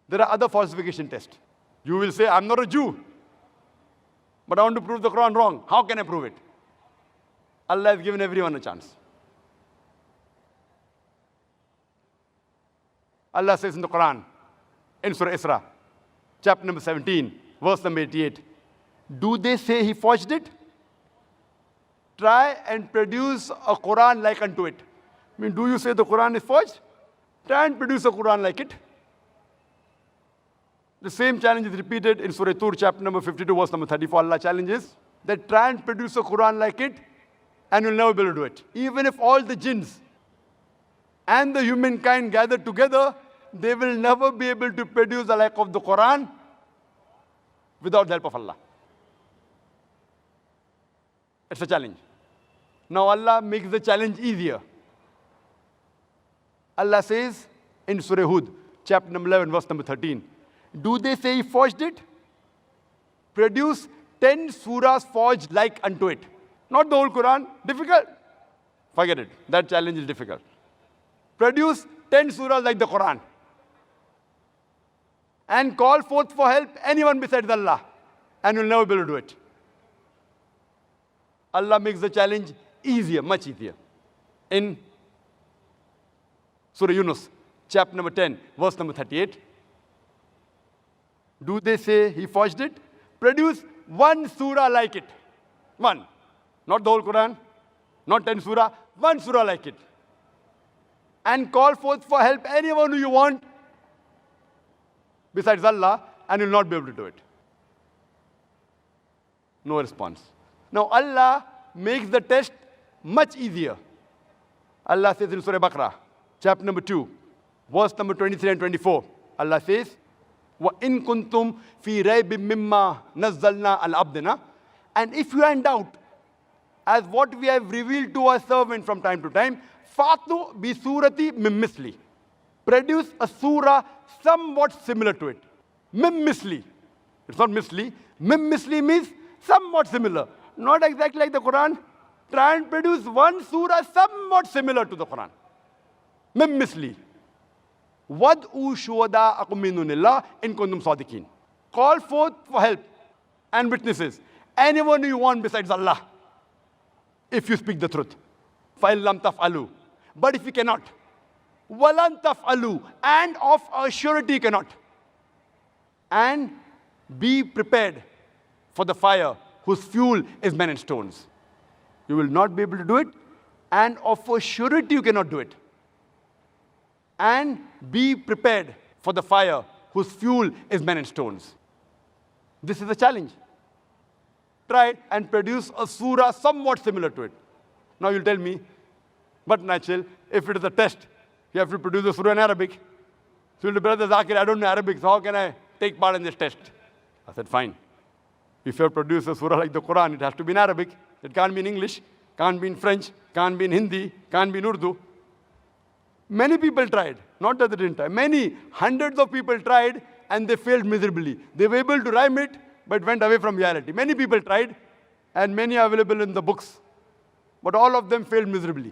There are other falsification tests. You will say, I'm not a Jew, but I want to prove the Quran wrong. How can I prove it? Allah has given everyone a chance. Allah says in the Quran, in Surah Isra, chapter number 17, verse number 88, do they say he forged it? Try and produce a Quran like unto it. I mean, do you say the Quran is forged? Try and produce a Quran like it. The same challenge is repeated in Surah Tur, chapter number 52, verse number 34. Allah challenges that try and produce a Quran like it, and you'll never be able to do it. Even if all the jinns and the humankind gather together, they will never be able to produce the like of the Quran without the help of Allah. It's a challenge. Now Allah makes the challenge easier. Allah says in Surah Hud, chapter number 11, verse number 13, do they say he forged it? Produce 10 surahs forged like unto it. Not the whole Quran. Difficult? Forget it. That challenge is difficult. Produce 10 surahs like the Quran. And call forth for help anyone besides Allah. And you'll never be able to do it. Allah makes the challenge easier, much easier. In Surah Yunus, chapter number 10, verse number 38. Do they say he forged it? Produce one surah like it. One. Not the whole Quran, not 10 surah, one surah like it. And call forth for help anyone who you want besides Allah, and you'll not be able to do it. No response. Now Allah makes the test much easier. Allah says in Surah Baqarah, chapter number 2, verse number 23 and 24. Allah says, وَإِن كُنْتُمْ فِي رَيْبٍ مِّمَّا نَزَّلْنَا عَلَى عَبْدِنَا. And if you are in doubt, as what we have revealed to our servant from time to time, فَأْتُوا بِسُورَةٍ مِّن مِّثْلِهِ. Produce a surah somewhat similar to it. Mim misli. It's not misli. Mim misli means somewhat similar. Not exactly like the Quran. Try and produce one surah somewhat similar to the Quran. Mim misli. وَدْعُوا شُهَدَاءَكُم مِّن دُونِ اللَّهِ إِن كُنتُمْ صَادِقِينَ. Call forth for help and witnesses. Anyone you want besides Allah, if you speak the truth. فَإِن لَمْ تَفْعَلُوا. But if you cannot, وَلَن تَفْعَلُوا. And of a surety you cannot. And be prepared for the fire whose fuel is men and stones. You will not be able to do it, and of a surety you cannot do it. And be prepared for the fire whose fuel is men and stones. This is a challenge. Try and produce a surah somewhat similar to it. Now you'll tell me, but natural, if it is a test, you have to produce a surah in Arabic. So you'll say, Brother Zakir, I don't know Arabic, so how can I take part in this test? I said, fine. If you have produced a surah like the Quran, it has to be in Arabic. It can't be in English, can't be in French, can't be in Hindi, can't be in Urdu. Many people tried, not that they didn't try. Many, hundreds of people tried, and they failed miserably. They were able to rhyme it, but went away from reality. Many people tried, and many are available in the books. But all of them failed miserably.